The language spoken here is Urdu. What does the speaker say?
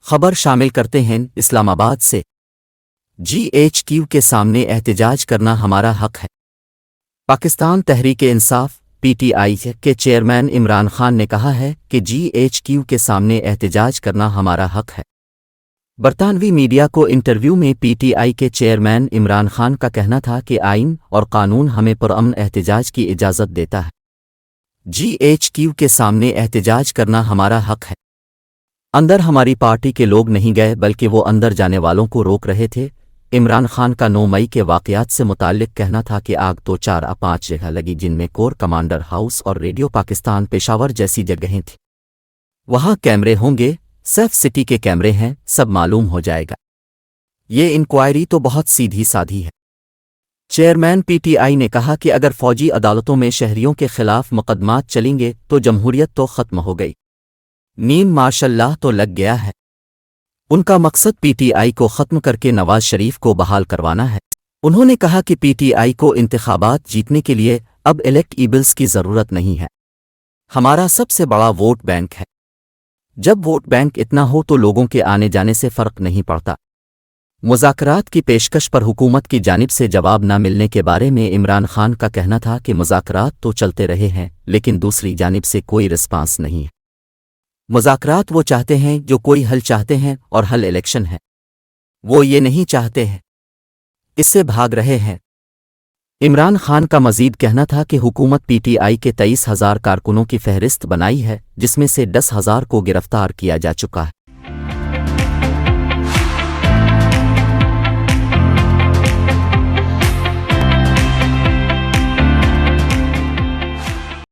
خبر شامل کرتے ہیں اسلام آباد سے۔ GHQ کے سامنے احتجاج کرنا ہمارا حق ہے۔ پاکستان تحریک انصاف PTI کے چیئرمین عمران خان نے کہا ہے کہ GHQ کے سامنے احتجاج کرنا ہمارا حق ہے۔ برطانوی میڈیا کو انٹرویو میں PTI کے چیئرمین عمران خان کا کہنا تھا کہ آئین اور قانون ہمیں پرامن احتجاج کی اجازت دیتا ہے۔ GHQ کے سامنے احتجاج کرنا ہمارا حق ہے۔ اندر ہماری پارٹی کے لوگ نہیں گئے بلکہ وہ اندر جانے والوں کو روک رہے تھے۔ عمران خان کا 9 مئی کے واقعات سے متعلق کہنا تھا کہ آگ تو 4-5 جگہ لگی جن میں کور کمانڈر ہاؤس اور ریڈیو پاکستان پشاور جیسی جگہیں تھیں۔ وہاں کیمرے ہوں گے، سیف سٹی کے کیمرے ہیں، سب معلوم ہو جائے گا۔ یہ انکوائری تو بہت سیدھی سادھی ہے۔ چیئرمین PTI نے کہا کہ اگر فوجی عدالتوں میں شہریوں کے خلاف مقدمات چلیں گے تو جمہوریت تو ختم ہو گئی، نیم ماشاء اللہ تو لگ گیا ہے۔ ان کا مقصد PTI کو ختم کر کے نواز شریف کو بحال کروانا ہے۔ انہوں نے کہا کہ PTI کو انتخابات جیتنے کے لیے اب الیکٹیبلز کی ضرورت نہیں ہے، ہمارا سب سے بڑا ووٹ بینک ہے۔ جب ووٹ بینک اتنا ہو تو لوگوں کے آنے جانے سے فرق نہیں پڑتا۔ مذاکرات کی پیشکش پر حکومت کی جانب سے جواب نہ ملنے کے بارے میں عمران خان کا کہنا تھا کہ مذاکرات تو چلتے رہے ہیں لیکن دوسری جانب سے کوئی رسپانس نہیں ہے۔ مذاکرات وہ چاہتے ہیں جو کوئی حل چاہتے ہیں اور حل الیکشن ہے، وہ یہ نہیں چاہتے ہیں، اس سے بھاگ رہے ہیں۔ عمران خان کا مزید کہنا تھا کہ حکومت PTI کے 23,000 کارکنوں کی فہرست بنائی ہے جس میں سے 10,000 کو گرفتار کیا جا چکا ہے۔